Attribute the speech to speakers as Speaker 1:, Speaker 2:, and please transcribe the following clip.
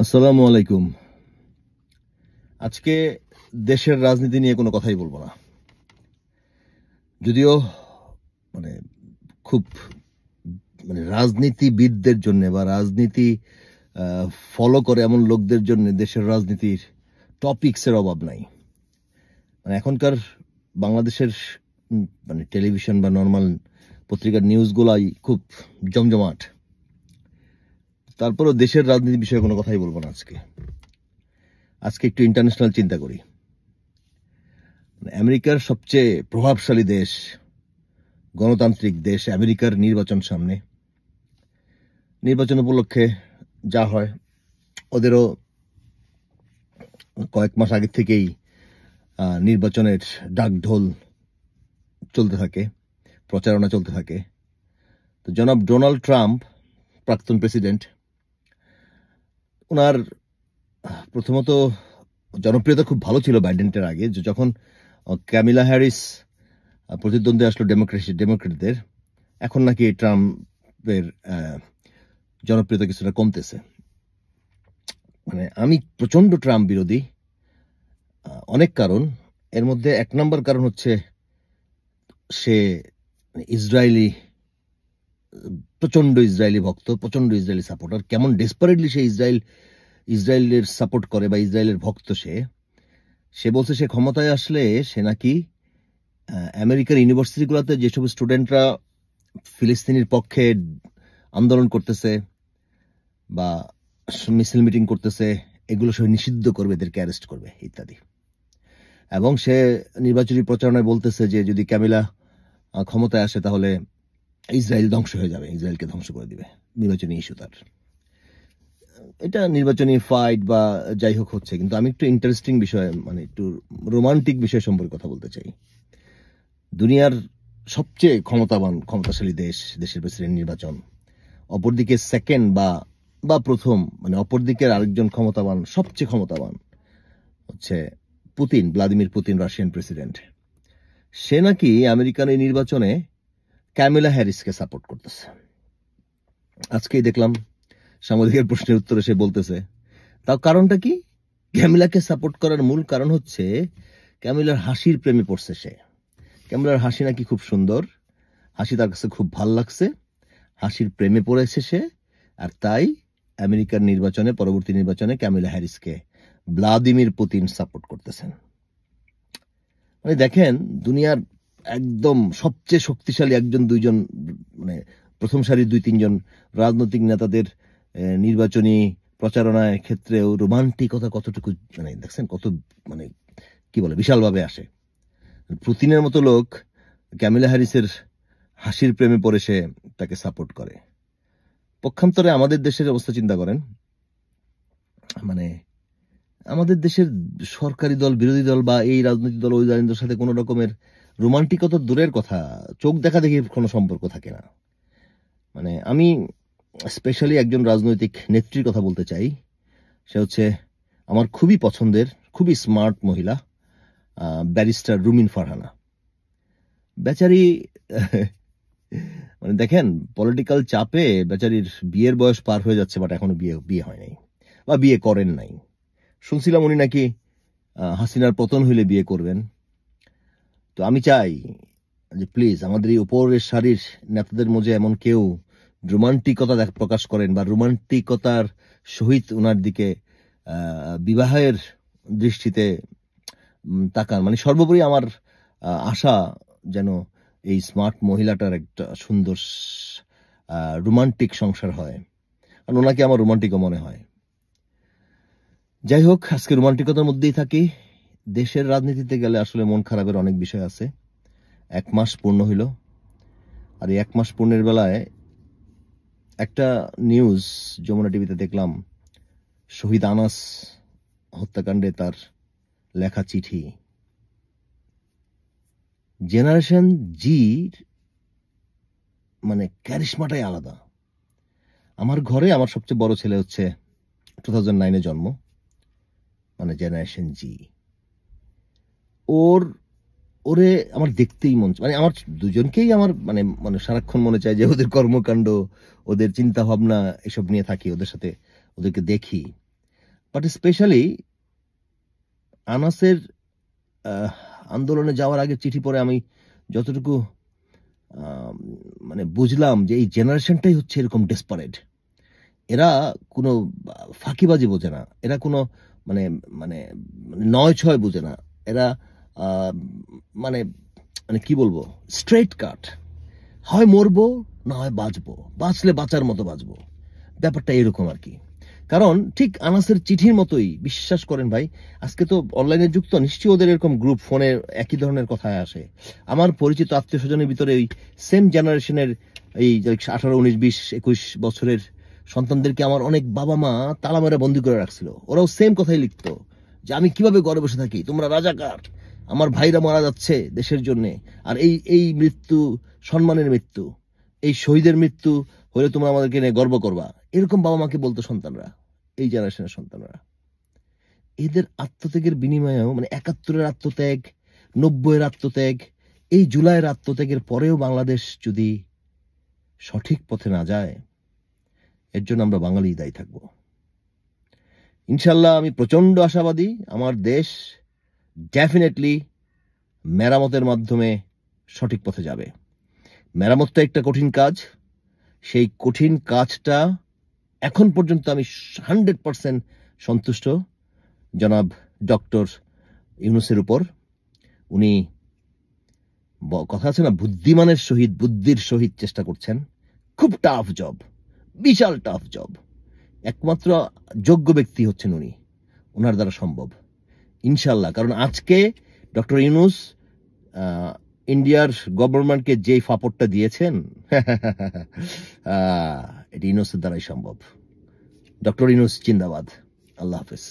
Speaker 1: আসসালামু আলাইকুম। আজকে দেশের রাজনীতি নিয়ে কোনো কথাই বলবো না। যদিও মানে খুব রাজনীতিবিদদের জন্য বা রাজনীতি ফলো করে এমন লোকদের জন্য দেশের রাজনীতির টপিকসের অভাব নাই। এখনকার বাংলাদেশের টেলিভিশন বা নরমাল পত্রিকার নিউজগুলাই খুব জমজমাট। তারপরেও দেশের রাজনীতি বিষয়ে কোনো কথাই বলবো না আজকে একটু ইন্টারন্যাশনাল চিন্তা করি। আমেরিকার সবচেয়ে প্রভাবশালী দেশ, গণতান্ত্রিক দেশ আমেরিকার নির্বাচন সামনে। নির্বাচন উপলক্ষে যা হয়, ওদেরও কয়েক মাস আগে থেকেই নির্বাচনের ডাকঢোল চলতে থাকে, প্রচারণা চলতে থাকে। তো জনাব ডোনাল্ড ট্রাম্প, প্রাক্তন প্রেসিডেন্ট, ওনার প্রথমত জনপ্রিয়তা খুব ভালো ছিল বাইডেনের আগে। যখন ক্যামিলা হ্যারিস প্রতিদ্বন্দ্বী আসলো ডেমোক্রেটদের, এখন নাকি ট্রাম্পের জনপ্রিয়তা কিছুটা কমতেছে। আমি প্রচন্ড ট্রাম্প বিরোধী। অনেক কারণ, এর মধ্যে এক নম্বর কারণ হচ্ছে সে প্রচন্ড ইসরায়েলি ভক্ত, প্রচন্ড ইসরায়েলি সাপোর্টার। কেমন ডেসপারেটলি সে ইসরায়েলের সাপোর্ট করে বা ইসরায়েলের ভক্ত। সে বলছে সে ক্ষমতায় আসলে সে নাকি আমেরিকার ইউনিভার্সিটিগুলোতে যেসব স্টুডেন্টরা ফিলিস্তিনির পক্ষে আন্দোলন করতেছে বা মিছিল মিটিং করতেছে, এগুলো সে নিষিদ্ধ করবে, এদেরকে অ্যারেস্ট করবে ইত্যাদি। এবং সে নির্বাচনী প্রচারণায় বলতেছে যে যদি ক্যামিলা ক্ষমতায় আসে তাহলে ইসরায়েল ধ্বংস হয়ে যাবে, ইসরায়েলকে ধ্বংস করে দিবে। নির্বাচনী ইস্যু তার। এটা নির্বাচনী ফাইট বা যাই হোক হচ্ছে, কিন্তু আমি একটু ইন্টারেস্টিং বিষয়, একটু রোমান্টিক বিষয় সম্পর্কে কথা বলতে চাই। দুনিয়ার সবচেয়ে ক্ষমতাশালী দেশের প্রেসিডেন্ট নির্বাচন, অপরদিকে সেকেন্ড বা প্রথম অপরদিকের আরেকজন সবচেয়ে ক্ষমতাবান হচ্ছে ভ্লাদিমির পুতিন, রাশিয়ান প্রেসিডেন্ট। সে নাকি আমেরিকান এই নির্বাচনে ক্যামিলা হ্যারিসকে সাপোর্ট করতেছে। আজকেই দেখলাম সাংবাদিকের প্রশ্নের উত্তরে সে বলতেছে, তাও কারণটা কি? ক্যামিলাকে সাপোর্ট করার মূল কারণ হচ্ছে ক্যামিলার হাসির প্রেমে পড়ছে সে। ক্যামিলার হাসি নাকি খুব সুন্দর, হাসি তার কাছে খুব ভাল লাগছে, হাসির প্রেমে পড়েছে সে। আর তাই আমেরিকার পরবর্তী নির্বাচনে ক্যামিলা হ্যারিসকে ভ্লাদিমির পুতিন সাপোর্ট করতেছেন। দেখেন, দুনিয়ার একদম সবচেয়ে শক্তিশালী একজন দুইজন প্রথম সারির 2-3 জন রাজনৈতিক নেতাদের নির্বাচনী প্রচারণায় ক্ষেত্রেও রোমান্টিকতা কতটুকু দেখছেন, কত কি বলে বিশালভাবে আসে। পুতিনের মতো লোক ক্যামিলা হ্যারিসের হাসির প্রেমে পড়ে সে তাকে সাপোর্ট করে। পক্ষান্তরে আমাদের দেশের অবস্থা চিন্তা করেন। আমাদের দেশের সরকারি দল, বিরোধী দল বা এই রাজনৈতিক দল ওই রাজনৈতিক দলের সাথে কোনো রকমের রোমান্টিকতা দূরের কথা, চোখ দেখা দেখি কোনো সম্পর্ক থাকে না। আমি স্পেশালি একজন রাজনৈতিক নেত্রীর কথা বলতে চাই। সে হচ্ছে আমার খুবই পছন্দের, খুবই স্মার্ট মহিলা, ব্যারিস্টার রুমিন ফারহানা। বেচারি দেখেন, পলিটিক্যাল চাপে বেচারির বিয়ের বয়স পার হয়ে যাচ্ছে, বাট এখনো বিয়ে হয় নাই বা বিয়ে করেন নাই। শুনছিলাম উনি নাকি হাসিনার পতন হইলে বিয়ে করবেন। তো আমি চাই যে প্লিজ আমাদের এই উপরের সারির নেতাদের মধ্যে এমন কেউ রোমান্টিকতা প্রকাশ করেন বা রোমান্টিকতার সহিত ওনার দিকে বিবাহের দৃষ্টিতে তাকান। সর্বোপরি আমার আশা যেন এই স্মার্ট মহিলাটার একটা সুন্দর রোমান্টিক সংসার হয়, কারণ ওনাকে আমার রোমান্টিকও মনে হয়। যাই হোক, আজকে রোমান্টিকতার মধ্যেই থাকি। দেশের রাজনীতিতে গেলে আসলে মন খারাপের অনেক বিষয় আছে। 1 মাস পূর্ণ হইল, আর এই 1 মাস পূর্ণের বেলায় একটা নিউজ যমুনা টিভিতে দেখলাম, শহীদ আনাস হত্যাকাণ্ডে তার লেখা চিঠি। জেনারেশন জির ক্যারিশমাটাই আলাদা। আমার ঘরে আমার সবচেয়ে বড় ছেলে হচ্ছে 2009-এ জন্ম, জেনারেশন জি। ওরে আমার দেখতেই মন আমার দুজনকেই আমার সারাক্ষণ মনে চায় যে ওদের কর্মকাণ্ড, ওদের চিন্তা ভাবনা এসব নিয়ে থাকি, ওদেরকে দেখি। বাট স্পেশালি আনাসের আন্দোলনে যাওয়ার আগে চিঠি পড়ে আমি যতটুকু মানে বুঝলাম যে এই জেনারেশনটাই হচ্ছে এরকম ডেসপারেট। এরা কোনো ফাঁকিবাজি বোঝে না, এরা কোনো মানে মানে নয় ছয় বোঝে না, এরা মানে মানে কি বলবো, স্ট্রেট কাট, হয় মরবো না হয় বাঁচবো, বাঁচলে বাঁচার মতো বাঁচবো, ব্যাপারটা এরকম আর কি। কারণ ঠিক আনাসের চিঠির মতোই, বিশ্বাস করেন ভাই, আজকে তো অনলাইনে যুক্ত, নিশ্চয়ই ওদের এরকম গ্রুপ ফোনে একই ধরনের কথায় আসে। আমার পরিচিত আত্মীয় স্বজনের ভিতরে ওই সেম জেনারেশনের এই 18, 19, 20, 21 বছরের সন্তানদেরকে আমার অনেক বাবা মা তালা মেরে বন্দি করে রাখছিল। ওরাও সেম কথাই লিখতো যে আমি কিভাবে ঘরে বসে থাকি, তোমরা রাজাকার, আমার ভাইরা মারা যাচ্ছে দেশের জন্য, আর এই এই মৃত্যু সম্মানের মৃত্যু, এই শহীদের মৃত্যু হলে তোমরা আমাদেরকে নিয়ে গর্ব করবা, এরকম বাবা মাকে বলতো সন্তানরা, এই জেনারেশনের সন্তানরা। এদের আত্মত্যাগের বিনিময়েও মানে 71-এর আত্মত্যাগ, 90-এর আত্মত্যাগ, এই জুলাইয়ের আত্মত্যাগের পরেও বাংলাদেশ যদি সঠিক পথে না যায়, এর জন্য আমরা বাঙালি দায়ী থাকব। ইনশাল্লাহ আমি প্রচন্ড আশাবাদী, আমার দেশ ডেফিনেটলি মেরামতের মাধ্যমে সঠিক পথে যাবে। মেরামতটা একটা কঠিন কাজ, সেই কঠিন কাজটা এখন পর্যন্ত আমি 100% সন্তুষ্ট জনাব ডক্টর ইউনূসের উপর। উনি কথা আছে না, বুদ্ধিমানের সহিত বুদ্ধির সহিত চেষ্টা করছেন। খুব টাফ জব, বিশাল টাফ জব, একমাত্র যোগ্য ব্যক্তি হচ্ছেন উনি, ওনার দ্বারা সম্ভব ইনশাল্লাহ। কারণ আজকে ডক্টর ইউনূস ইন্ডিয়ার গভর্নমেন্টকে যে ফাপড়টা দিয়েছেন এটি ইউনূসের দ্বারাই সম্ভব। ডক্টর ইউনূস জিন্দাবাদ। আল্লাহ হাফেজ।